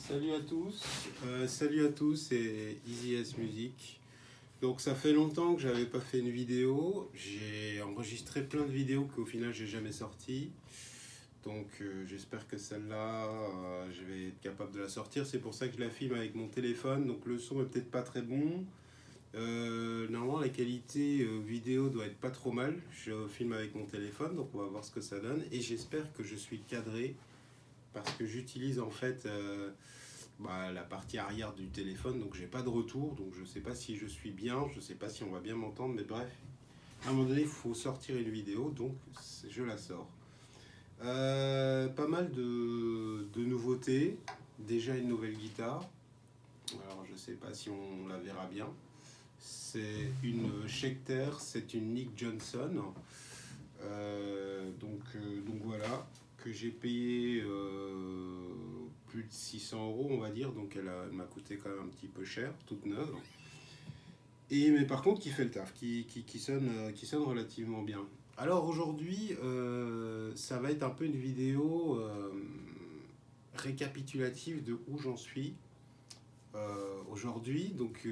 Salut à tous, c'est Easy as Music. Donc ça fait longtemps que j'avais pas fait une vidéo. J'ai enregistré plein de vidéos qu'au final j'ai jamais sorties. Donc j'espère que celle-là, je vais être capable de la sortir. C'est pour ça que je la filme avec mon téléphone. Donc le son est peut-être pas très bon. Normalement la qualité vidéo doit être pas trop mal. Je filme avec mon téléphone, donc on va voir ce que ça donne. Et j'espère que je suis cadré parce que j'utilise en fait la partie arrière du téléphone, donc j'ai pas de retour, donc je sais pas si je suis bien, je sais pas si on va bien m'entendre, mais bref, à un moment donné il faut sortir une vidéo, donc je la sors. Pas mal de nouveautés, déjà une nouvelle guitare, alors je sais pas si on la verra bien, c'est une Schecter, c'est une Nick Johnson, donc voilà, que j'ai payé plus de 600 € on va dire, donc elle m'a coûté quand même un petit peu cher, toute neuve. Mais par contre qui fait le taf, qui sonne relativement bien. Alors aujourd'hui, ça va être un peu une vidéo récapitulative de où j'en suis aujourd'hui. Donc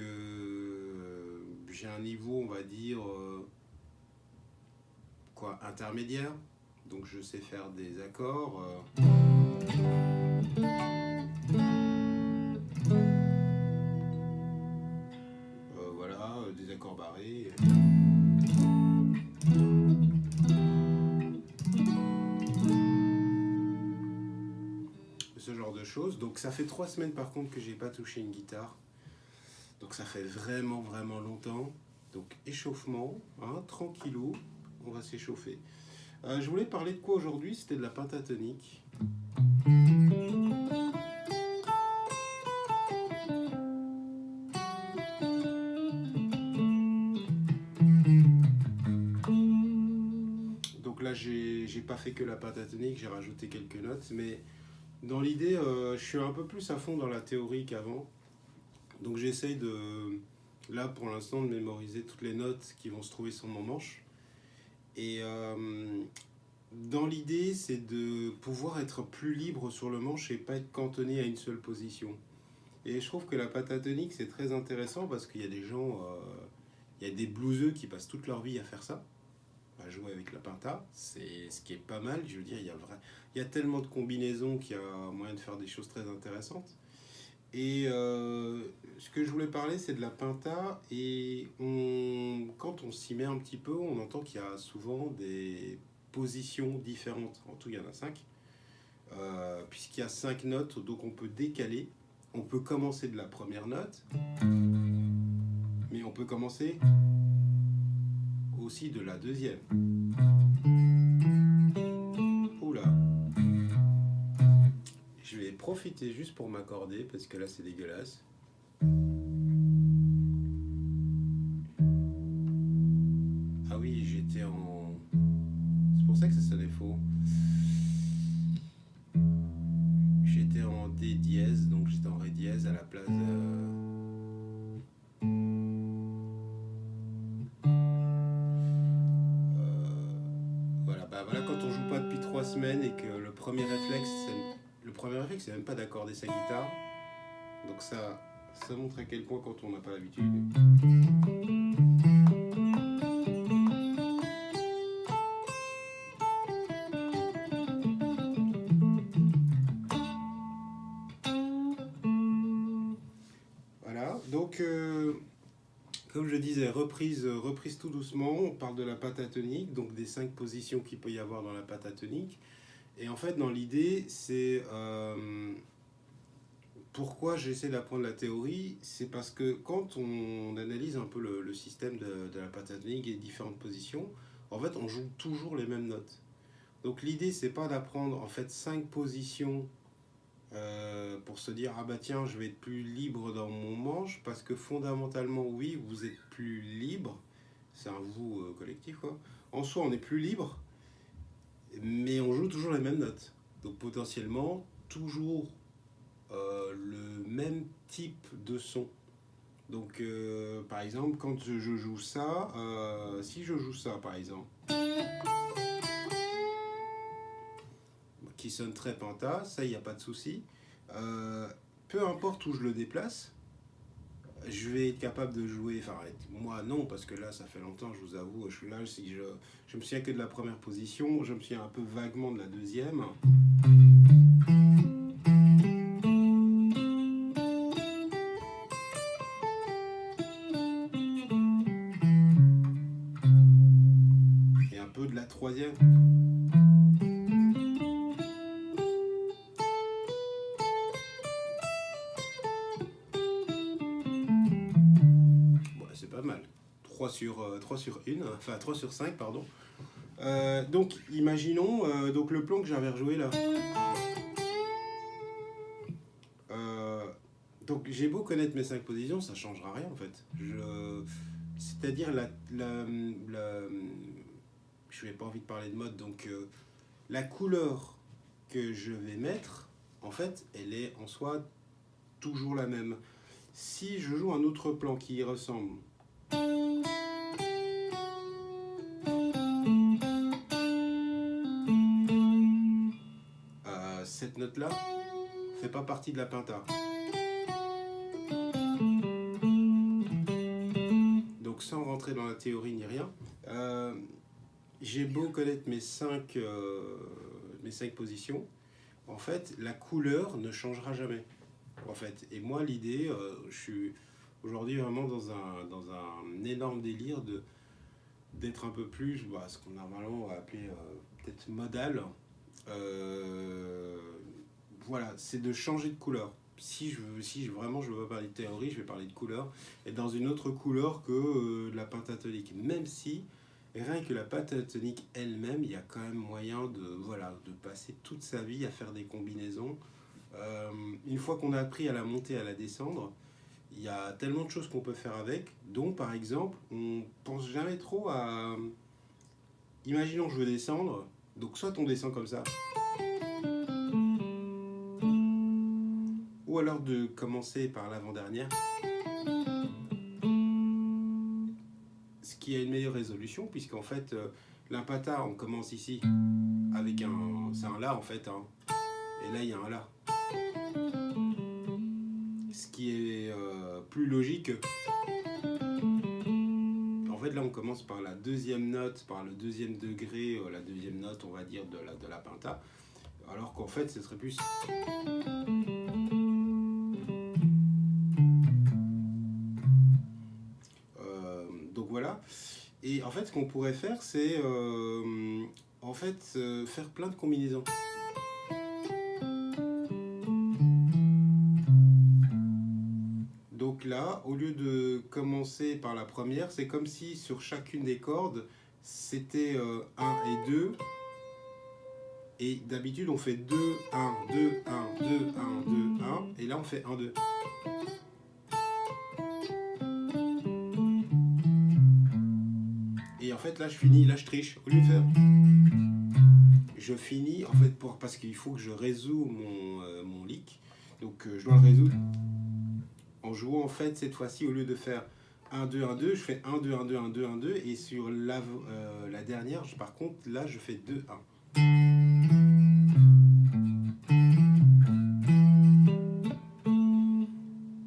j'ai un niveau, on va dire, intermédiaire. Donc je sais faire des accords. Voilà, des accords barrés. Ce genre de choses. Donc ça fait 3 semaines par contre que j'ai pas touché une guitare. Donc ça fait vraiment vraiment longtemps. Donc échauffement, hein, tranquillou, on va s'échauffer. Je voulais parler de quoi aujourd'hui? C'était de la pentatonique. Donc là j'ai pas fait que la pentatonique, j'ai rajouté quelques notes, mais dans l'idée je suis un peu plus à fond dans la théorie qu'avant. Donc j'essaye là pour l'instant de mémoriser toutes les notes qui vont se trouver sur mon manche. Et dans l'idée, c'est de pouvoir être plus libre sur le manche et pas être cantonné à une seule position. Et je trouve que la pentatonique, c'est très intéressant parce qu'il y a des gens, il y a des blueseux qui passent toute leur vie à faire ça, à jouer avec la penta. C'est ce qui est pas mal. Je veux dire, il y a tellement de combinaisons qu'il y a moyen de faire des choses très intéressantes. Et ce que je voulais parler, c'est de la penta. Et quand on s'y met un petit peu, on entend qu'il y a souvent des positions différentes. En tout, il y en a 5. Puisqu'il y a 5 notes, donc on peut décaler. On peut commencer de la première note, mais on peut commencer aussi de la deuxième. Oula! Je vais profiter juste pour m'accorder, parce que là c'est dégueulasse. Ah oui, j'étais en... C'est pour ça que ça sonnait faux. J'étais en D dièse, donc j'étais en Ré dièse à la place voilà, quand on joue pas depuis 3 semaines et que le premier réflexe, c'est même pas d'accorder sa guitare. Donc ça montre à quel point quand on n'a pas l'habitude. Voilà, donc comme je disais, reprise tout doucement, on parle de la pentatonique, donc des 5 positions qu'il peut y avoir dans la pentatonique. Et en fait, dans l'idée, c'est pourquoi j'essaie d'apprendre la théorie, c'est parce que quand on analyse un peu le système de la pentatonique et les différentes positions, en fait, on joue toujours les mêmes notes. Donc l'idée, c'est pas d'apprendre en fait 5 positions pour se dire ah bah tiens je vais être plus libre dans mon manche, parce que fondamentalement oui vous êtes plus libre, c'est un vous collectif quoi. En soi on est plus libre, mais on joue toujours les mêmes notes, donc potentiellement toujours le même type de son. Donc par exemple quand je joue ça, si je joue ça par exemple, qui sonne très penta, ça il n'y a pas de souci. peu importe où je le déplace, je vais être capable de jouer. Enfin, moi non, parce que là, ça fait longtemps, je vous avoue, je suis là, si je me souviens que de la première position, je me souviens un peu vaguement de la deuxième. Et un peu de la troisième. Bon, c'est pas mal. 3 sur 1, enfin 3 sur 5, pardon. Donc, imaginons donc le plan que j'avais rejoué là. Donc, j'ai beau connaître mes 5 positions, ça changera rien en fait. C'est-à-dire, je n'ai pas envie de parler de mode, donc la couleur que je vais mettre, en fait, elle est en soi toujours la même. Si je joue un autre plan qui y ressemble, cette note-là fait pas partie de la penta. Donc sans rentrer dans la théorie ni rien, j'ai beau connaître mes 5 positions, en fait la couleur ne changera jamais. En fait. Et moi l'idée, je suis aujourd'hui vraiment dans un énorme délire d'être un peu plus, ce qu'on normalement va appeler peut-être modal. Voilà, c'est de changer de couleur. Si vraiment je veux parler de théorie, je vais parler de couleur, et dans une autre couleur que la pentatonique. Même si, rien que la pentatonique elle-même, il y a quand même moyen de passer toute sa vie à faire des combinaisons. Une fois qu'on a appris à la monter, à la descendre, il y a tellement de choses qu'on peut faire avec. Donc, par exemple, on pense jamais trop à... Imaginons que je veux descendre, donc soit on descend comme ça, ou alors de commencer par l'avant-dernière, ce qui a une meilleure résolution, puisqu'en fait, l'impata, on commence ici avec c'est un La en fait, hein, et là il y a un La. Ce qui est plus logique. En fait, là on commence par la deuxième note, par le deuxième degré, la deuxième note, on va dire, de la penta, alors qu'en fait, ce serait plus... Donc voilà. Et en fait, ce qu'on pourrait faire, c'est faire plein de combinaisons. Donc là, au lieu de commencer par la première, c'est comme si sur chacune des cordes, c'était 1 et 2. Et d'habitude, on fait 2, 1, 2, 1, 2, 1, 2, 1. Et là, on fait 1, 2. Et en fait, là, je triche. Au lieu de faire... Je finis, en fait, parce qu'il faut que je résous mon lick. Donc, je dois le résoudre en jouant, en fait, cette fois-ci, au lieu de faire 1, 2, 1, 2, je fais 1, 2, 1, 2, 1, 2, 1, 2. Et sur la dernière, par contre, là, je fais 2, 1.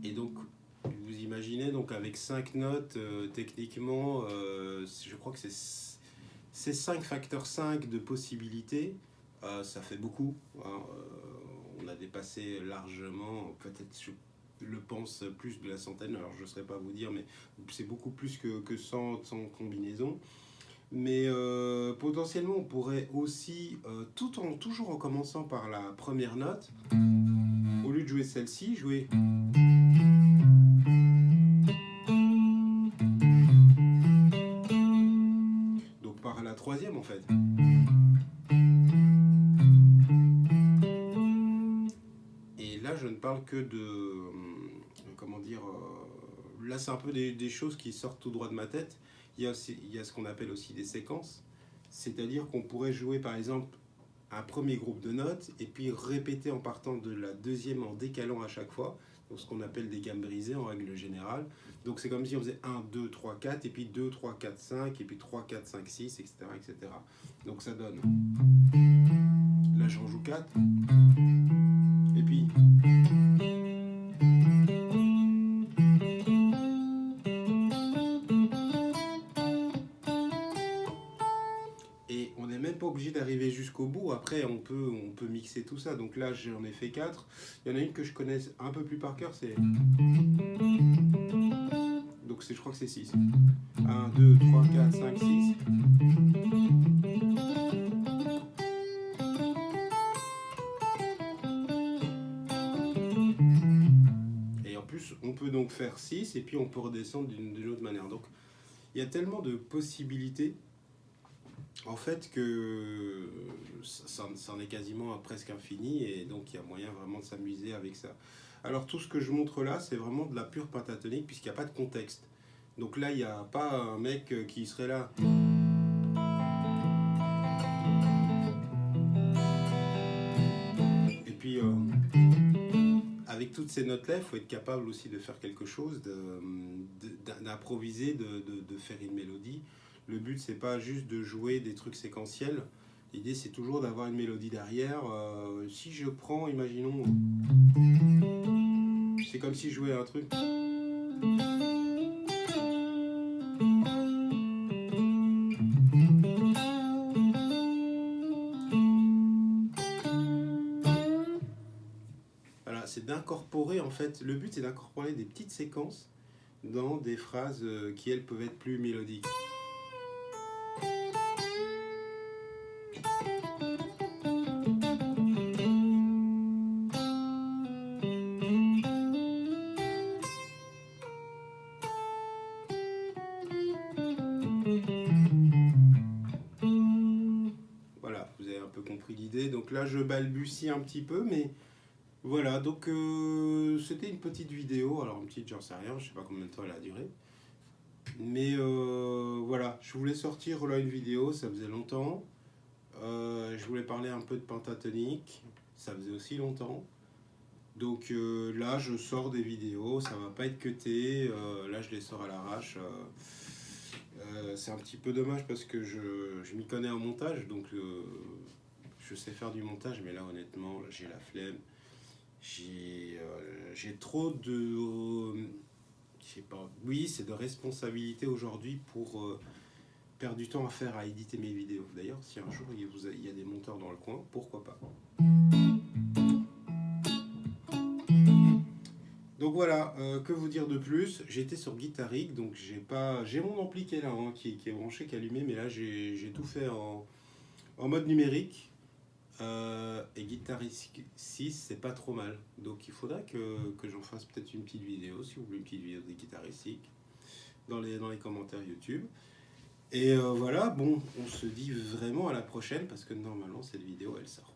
Et donc, vous imaginez, donc avec 5 notes, techniquement, je crois que c'est 5 facteurs 5 de possibilités. Ça fait beaucoup. Hein, on a dépassé largement, peut-être je le pense, plus de la centaine. Alors je ne saurais pas vous dire, mais c'est beaucoup plus que 100 combinaisons. Mais potentiellement, on pourrait aussi, toujours en commençant par la première note, au lieu de jouer celle-ci, jouer... Donc par la troisième, en fait. Et là, je ne parle que de... Comment dire... Là, c'est un peu des choses qui sortent tout droit de ma tête. Il y a ce qu'on appelle aussi des séquences. C'est-à-dire qu'on pourrait jouer, par exemple, un premier groupe de notes et puis répéter en partant de la deuxième en décalant à chaque fois. Donc, ce qu'on appelle des gammes brisées en règle générale. Donc, c'est comme si on faisait 1, 2, 3, 4, et puis 2, 3, 4, 5, et puis 3, 4, 5, 6, etc. etc. Donc, ça donne... Là, j'en joue 4. Et puis... après, on peut mixer tout ça. Donc là, j'en ai fait 4. Il y en a une que je connais un peu plus par cœur, c'est... Donc je crois que c'est 6. 1, 2, 3, 4, 5, 6. Et en plus, on peut donc faire 6 et puis on peut redescendre d'une autre manière. Donc il y a tellement de possibilités en fait que ça en est quasiment presque infini et donc il y a moyen vraiment de s'amuser avec ça. Alors tout ce que je montre là, c'est vraiment de la pure pentatonique puisqu'il n'y a pas de contexte. Donc là, il n'y a pas un mec qui serait là. Et puis, avec toutes ces notes-là, il faut être capable aussi de faire quelque chose, d'improviser, de faire une mélodie. Le but, c'est pas juste de jouer des trucs séquentiels. L'idée, c'est toujours d'avoir une mélodie derrière. Si je prends, imaginons, c'est comme si je jouais un truc. Voilà, c'est d'incorporer, en fait, le but, c'est d'incorporer des petites séquences dans des phrases qui, elles, peuvent être plus mélodiques. Voilà, vous avez un peu compris l'idée. Donc là, je balbutie un petit peu, mais voilà. Donc c'était une petite vidéo. Alors une petite, j'en sais rien, je sais pas combien de temps elle a duré. Mais voilà, je voulais sortir là une vidéo, ça faisait longtemps. Je voulais parler un peu de pentatonique, ça faisait aussi longtemps. Donc là, je sors des vidéos, ça va pas être cuté. Là, je les sors à l'arrache. C'est un petit peu dommage parce que je m'y connais en montage, donc je sais faire du montage, mais là honnêtement, j'ai la flemme. J'ai trop de... je sais pas. Oui, c'est de responsabilité aujourd'hui pour perdre du temps à faire, à éditer mes vidéos. D'ailleurs, si un jour il y a des monteurs dans le coin, pourquoi pas. Donc voilà, que vous dire de plus? J'étais sur Guitaric, donc j'ai mon ampli qui est là, hein, qui est branché, qui est allumé, mais là j'ai tout fait en mode numérique. Et Guitaric 6, c'est pas trop mal. Donc il faudra que j'en fasse peut-être une petite vidéo, si vous voulez une petite vidéo de Guitaric dans les commentaires YouTube. Et voilà, bon, on se dit vraiment à la prochaine parce que normalement cette vidéo elle sort.